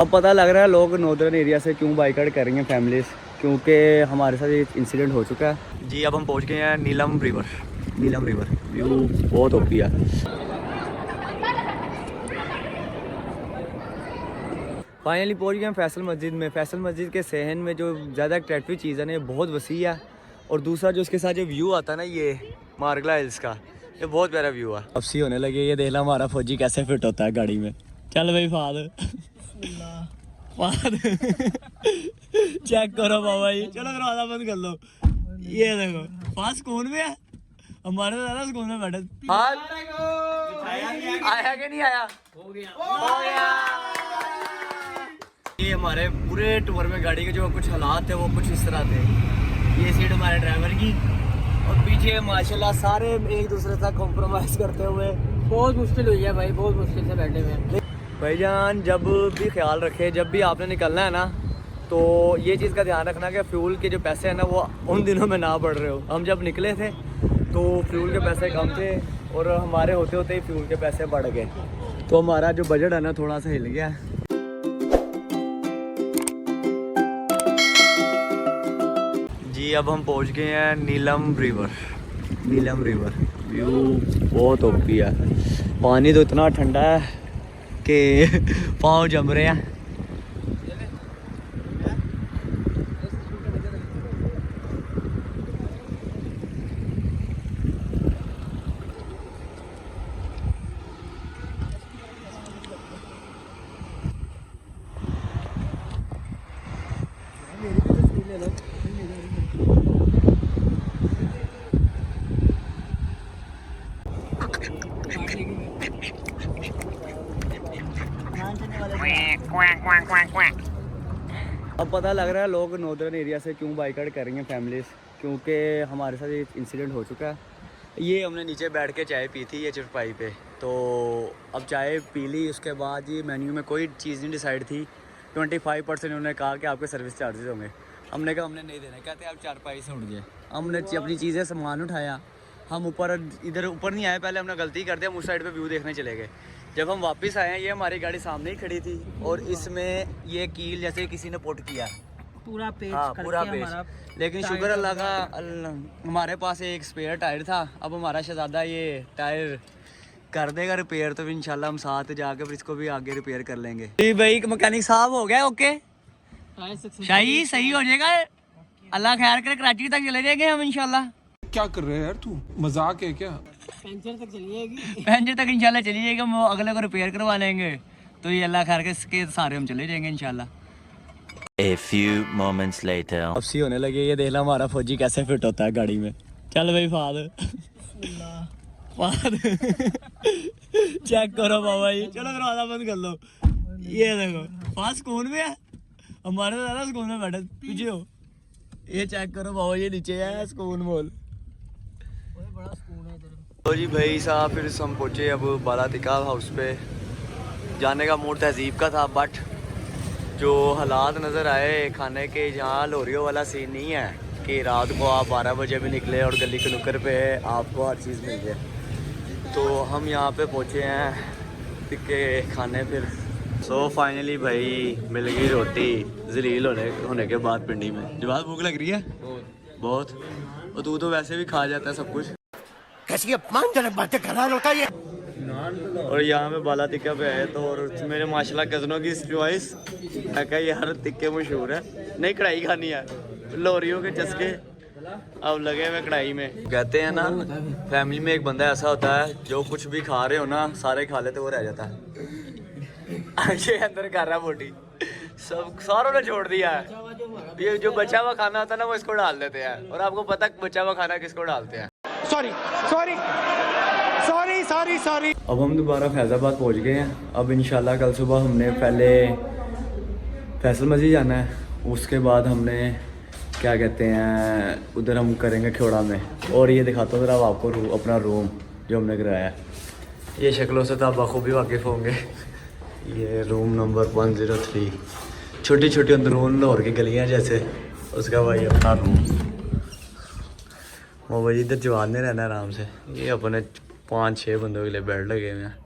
अब पता लग रहा है लोग नॉर्दर्न एरिया से क्यों बाइकआउट कर रही हैं फैमिलीज, क्योंकि हमारे साथ एक इंसिडेंट हो चुका है जी। अब हम पहुंच गए हैं नीलम रिवर। नीलम रिवर व्यू बहुत ओपी है। फाइनली पहुंच गए हैं फैसल मस्जिद में। फैसल मस्जिद के सहन में जो ज़्यादा अट्रैक्टिव चीज़ है ना, ये बहुत वसी है। और दूसरा जो इसके साथ जो व्यू आता है ना, ये मार्गला हिल्स का, ये बहुत प्यारा व्यू है। अब सी होने लगे। ये देख ला हमारा फौजी कैसे फिट होता है गाड़ी में। चल भाई फाद चेक करो बाबा जी। चलो दरवाजा बंद कर लो। ये देखो फास्ट सुकून में है, हमारे तो ज़्यादा सुकून में बैठे। आया कि नहीं आया? हो गया। ये हमारे पूरे टूर में गाड़ी के जो कुछ हालात थे वो कुछ इस तरह थे। ये सीट हमारे ड्राइवर की और पीछे माशाल्लाह सारे एक दूसरे से कॉम्प्रोमाइज़ करते हुए। बहुत मुश्किल हुई है भाई, बहुत मुश्किल से बैठे हुए। भाईजान जब भी ख्याल रखे, जब भी आपने निकलना है ना, तो ये चीज़ का ध्यान रखना कि फ्यूल के जो पैसे हैं ना वो उन दिनों में ना बढ़ रहे हो। हम जब निकले थे तो फ्यूल के पैसे कम थे और हमारे होते होते ही फ्यूल के पैसे बढ़ गए, तो हमारा जो बजट है ना थोड़ा सा हिल गया। जी अब हम पहुंच गए हैं नीलम रिवर। नीलम रिवर व्यू बहुत ओपी है। पानी तो इतना ठंडा है कि पाँव जम रहे हैं। अब पता लग रहा है लोग नॉर्दर्न एरिया से क्यों बाइकआउट कर रही हैं फैमिलीज, क्योंकि हमारे साथ एक इंसिडेंट हो चुका है। ये हमने नीचे बैठ के चाय पी थी ये चरपाई पे, तो अब चाय पी ली। उसके बाद ये मेन्यू में कोई चीज़ नहीं डिसाइड थी। 25% उन्होंने कहा कि आपके सर्विस चार्जेस होंगे। हमने कहा हमने नहीं देना। कहते आप चारपाई से उठ गए। हमने अपनी चीज़ें सामान उठाया, हम ऊपर इधर ऊपर नहीं आए। पहले हमने गलती कर दिया, हम उस साइड पे व्यू देखने चले गए। जब हम वापस आए हैं ये हमारी गाड़ी सामने ही खड़ी थी और इसमें ये कील जैसे किसी ने पुट किया पूरा पेज करके पूरा हमारा। पेज। लेकिन शुक्र अल्लाह का हमारे पास एक स्पेयर टायर था। अब हमारा शहजादा ये टायर कर देगा रिपेयर, तो इंशाल्लाह हम साथ जाके फिर इसको भी आगे रिपेयर कर लेंगे। जी भाई मैकेनिक साहब हो गया ओके, शाही सही हो जाएगा। अल्लाह खैर करे, कराची तक चले जाएंगे हम इंशाल्लाह। क्या कर रहे हैं यार तू, मजाक है क्या? पेंचर तक चली जाएगी। पेंचर तक इंशाल्लाह चली जाएगी। हम अगले को रिपेयर करवा लेंगे, तो ये अल्लाह खैर के इसके सारे हम चले जाएंगे इंशाल्लाह। A few moments later. अब सी होने लगे। ये देख ला हमारा फौजी कैसे फिट होता है गाड़ी में। चल भाई फाद चेक करो बाबा जी। चलो दरवाजा बंद कर लो। ये देखो फास्ट सुकून में है, हमारे तो ज़्यादा सुकून में बैठे। पीछे हो, ये चेक करो बाबा जी, नीचे है सुकून मोल। बड़ा सुकून है इधर। तो जी भाई साहब फिर हम पहुँचे अब बालातिका हाउस पे। जाने का मूड तहजीब का था, बट जो हालात नज़र आए खाने के, यहाँ लोरियो वाला सीन नहीं है कि रात को आप 12 बजे भी निकले और गली के नुक्कर पे आपको हर चीज़ मिल जाए। तो हम यहाँ पे पहुँचे हैं टिक्के खाने फिर। सो फाइनली भाई मिल गई रोटी जलील होने के बाद पिंडी में। जवाब भूख लग रही है बहुत। और तू तो वैसे भी खा जाता है सब कुछ। कैसी अपमानजनक बातें कर रहा है लड़का ये। और यहाँ पे बाला टिक्का पे आए तो, और मेरे माशाल्लाह कज़नों की चॉइस है कि यार टिक्के मशहूर है। नहीं कढ़ाई खानी है, लोरियों के चस्के अब लगे हुए कढ़ाई में। कहते हैं ना फैमिली में एक बंदा ऐसा होता है जो कुछ भी खा रहे हो ना सारे खा लेते वो रह जाता है। ये अंदर कर रहा बोटी, सब सारों ने छोड़ दिया है। ये जो बचा हुआ खाना होता है ना वो इसको डाल देते हैं। और आपको पता बचा हुआ खाना किसको डालते हैं? Sorry sorry sorry sorry sorry. अब हम दोबारा फैज़ाबाद पहुंच गए हैं। अब इंशाल्लाह कल सुबह हमने पहले फैसल मस्जिद जाना है, उसके बाद हमने क्या कहते हैं उधर हम करेंगे खेड़ा में। और ये दिखाता हूँ ज़रा आपको अपना रूम जो हमने कराया है। ये शक्लों से तो आप बखूबी वाकिफ़ होंगे। ये रूम नंबर 103, छोटी छोटी अंदरून लाहौर की गलियाँ जैसे, उसका भाई अपना रूम। वो भाई इधर जवान नहीं रहना आराम से। ये अपने 5-6 बंदों के लिए बेड लगे हुए हैं।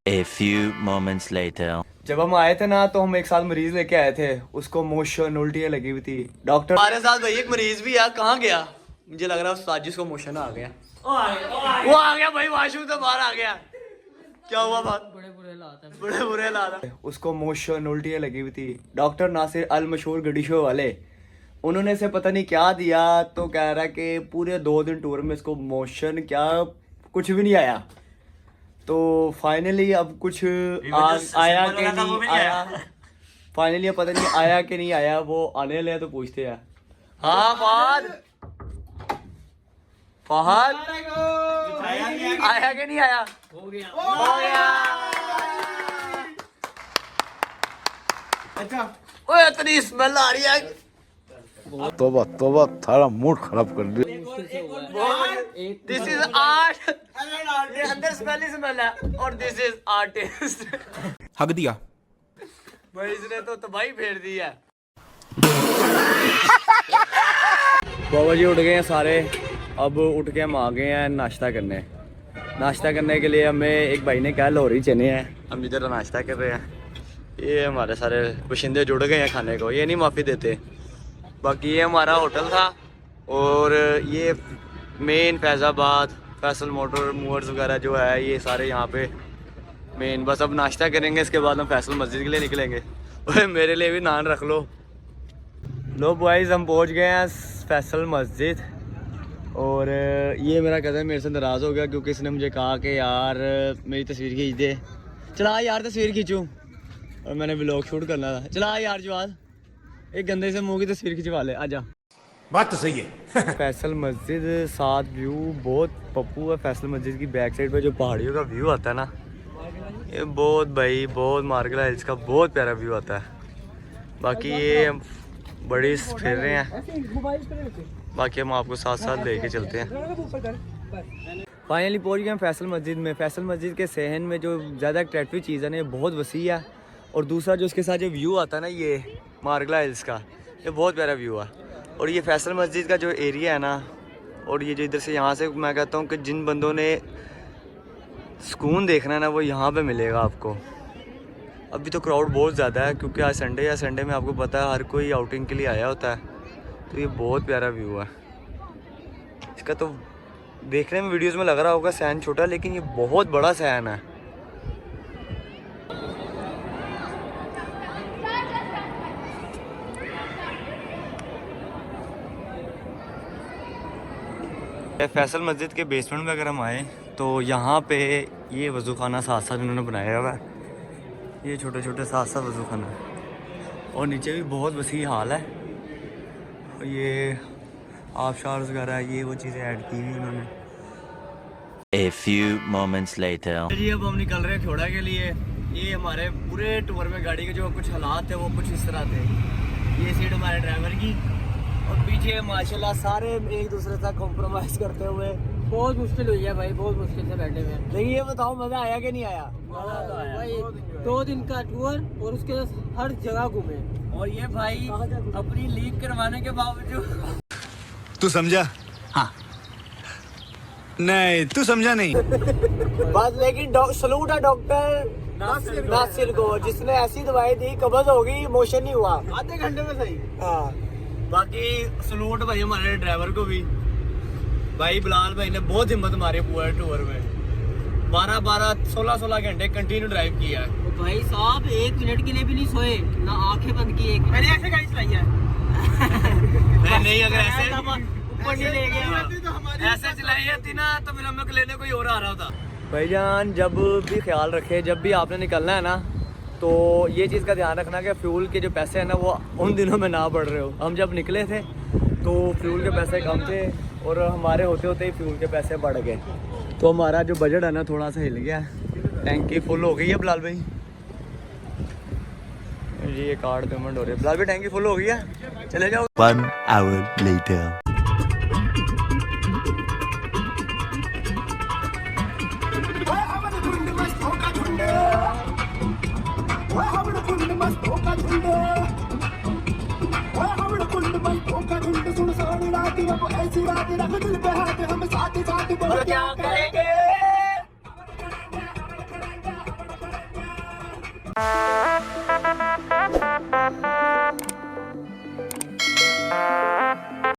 A few moments later. जब हम आए थे ना तो हम एक साथ मरीज लेके आए थे, उसको मोशन उल्टियाँ लगी हुई थी। डॉक्टर हमारे साथ भाई एक मरीज भी है, कहाँ गया? मुझे लग रहा है साजिश को मोशन आ गया। वो आ गया भाई, वाशरूम से बाहर आ गया। क्या हुआ बात? बड़े बुरे हालात हैं। बड़े बुरे हालात हैं। उसको मोशन उल्टियाँ लगी हुई थी। डॉक्टर नासिर अल मशहूर गडी शो वाले, उन्होंने से पता नहीं क्या दिया, तो कह रहा है कि पूरे 2 दिन टूर में इसको मोशन क्या कुछ भी नहीं आया। तो फाइनली अब कुछ आया कि नहीं आया, फाइनली अब पता नहीं आया कि नहीं आया। वो आने ले तो पूछते हैं। हाँ फहद आया कि नहीं आया? हो गया। हो गया। अच्छा ओए इतनी स्मेल आ रही है। तोबा तोबा थारा मूड खराब कर दिया। मुश्किल से हुआ है। This is art. ये अंदर स्मेल ही स्मेल है और दिस इज आर्टिस्ट। हक दिया। भाई इसने तो तबाही फेर दी है। बाबा जी उठ गए हैं सारे। अब उठ के हम आ गए हैं नाश्ता करने। नाश्ता करने के लिए हमें एक भाई ने कहा लाहौरी चने हैं, हम इधर नाश्ता कर रहे हैं। ये हमारे सारे बशिंदे जुड़ गए हैं खाने को, ये नहीं माफ़ी देते। बाकी ये हमारा होटल था और ये main Faizabad Faisal motor movers वगैरह जो है ये सारे यहाँ पे मेन। बस अब नाश्ता करेंगे, इसके बाद हम फैसल मस्जिद के लिए निकलेंगे। ओए मेरे लिए भी नान रख लो। लो बॉयज़ हम पहुँच गए हैं फैसल मस्जिद। और ये मेरा कज़न मेरे से नाराज़ हो गया क्योंकि इसने मुझे कहा कि यार मेरी तस्वीर खींच दे। चला यार तस्वीर खींचूँ, और मैंने व्लॉग शूट करना था। चला यार जवाद, एक गंदे से मुंह की तस्वीर खिंचवा ले, आजा। बात तो सही है। फैसल मस्जिद साथ व्यू बहुत पप्पू है। फैसल मस्जिद की बैक साइड पे जो पहाड़ियों का व्यू आता है ना, ये बहुत भाई बहुत मार्गला हिल्स का बहुत प्यारा व्यू आता है। बाकी ये बड़ी फिर रहे हैं, बाकी हम आपको साथ साथ लेके चलते हैं। फाइनली पहुंच गए हम फैसल मस्जिद में। फैसल मस्जिद के सहन में जो ज़्यादा अट्रैक्टिव चीज़ है ना, ये बहुत वसी है। और दूसरा जो इसके साथ जो व्यू आता है ना, ये मार्गला हिल्स का, ये बहुत प्यारा व्यू है। और ये फैसल मस्जिद का जो एरिया है ना, और ये जो इधर से यहाँ से मैं कहता हूँ कि जिन बंदों ने सुकून देखना है ना, वो यहाँ पे मिलेगा आपको। अभी तो क्राउड बहुत ज़्यादा है क्योंकि आज संडे है। संडे में आपको पता है हर कोई आउटिंग के लिए आया होता है। तो ये बहुत प्यारा व्यू है इसका। तो देखने में वीडियोज़ में लग रहा होगा सहन छोटा, लेकिन ये बहुत बड़ा सहन है। फैसल मस्जिद के बेसमेंट में अगर हम आए तो यहाँ पे ये वज़ू खाना साथ साथ इन्होंने बनाया हुआ है। ये छोटे छोटे साथ साथ वज़ू खाना है और नीचे भी बहुत वसी हाल है। और ये आबशार वगैरह ये वो चीज़ें ऐड की हुई इन्होंने। A few moments later. जी अब हम निकल रहे हैं खोड़ा के लिए। ये हमारे पूरे टूर में गाड़ी के जो कुछ हालात थे वो कुछ इस तरह थे। ये सीट हमारे ड्राइवर की और पीछे माशाल्लाह सारे एक दूसरे से कॉम्प्रोमाइज़ करते हुए। बहुत मुश्किल हुई है भाई, बहुत मुश्किल से बैठे हुए हैं। लेकिन ये बताओ मज़ा आया कि नहीं आया? भाई 2 दिन का टूर और उसके हर जगह घूमे। और ये भाई अपनी लीक करवाने के बावजूद तू समझा? हाँ। नहीं तू समझा नहीं। बस लेकिन सलूट है डॉक्टर नासिर को, जिसने ऐसी दवाई दी कब्ज हो गई, मोशन नहीं हुआ आधे घंटे में सही। हाँ बाकी सलूट भाई हमारे ड्राइवर को भी। भाई बिलाल भाई ने बहुत हिम्मत मारी पूरे टूर में। 12-16 घंटे कंटिन्यू ड्राइव किया है। तो भाई साहब 1 मिनट के लिए भी नहीं सोए, ना आंखें बंद की। मैंने ऐसे गाड़ी चलाई है। नहीं अगर ऐसे ऊपर नहीं ले गया, ऐसे चलाई जाती ना तो फिर हमें लेने कोई और आ रहा होता। भाईजान जब भी ख्याल रखे, जब भी आपने निकलना है ना, तो ये चीज़ का ध्यान रखना कि फ्यूल के जो पैसे हैं ना वो उन दिनों में ना बढ़ रहे हो। हम जब निकले थे तो फ्यूल के पैसे कम थे और हमारे होते होते ही फ्यूल के पैसे बढ़ गए। तो हमारा जो बजट है ना थोड़ा सा हिल गया। टैंकी फुल हो गई है बिलाल भाई जी, ये कार्ड पेमेंट हो रही है। बिलाल भाई टैंकी फुल हो गई है, चले जाओ। 1 hour later. क्या करेंगे? है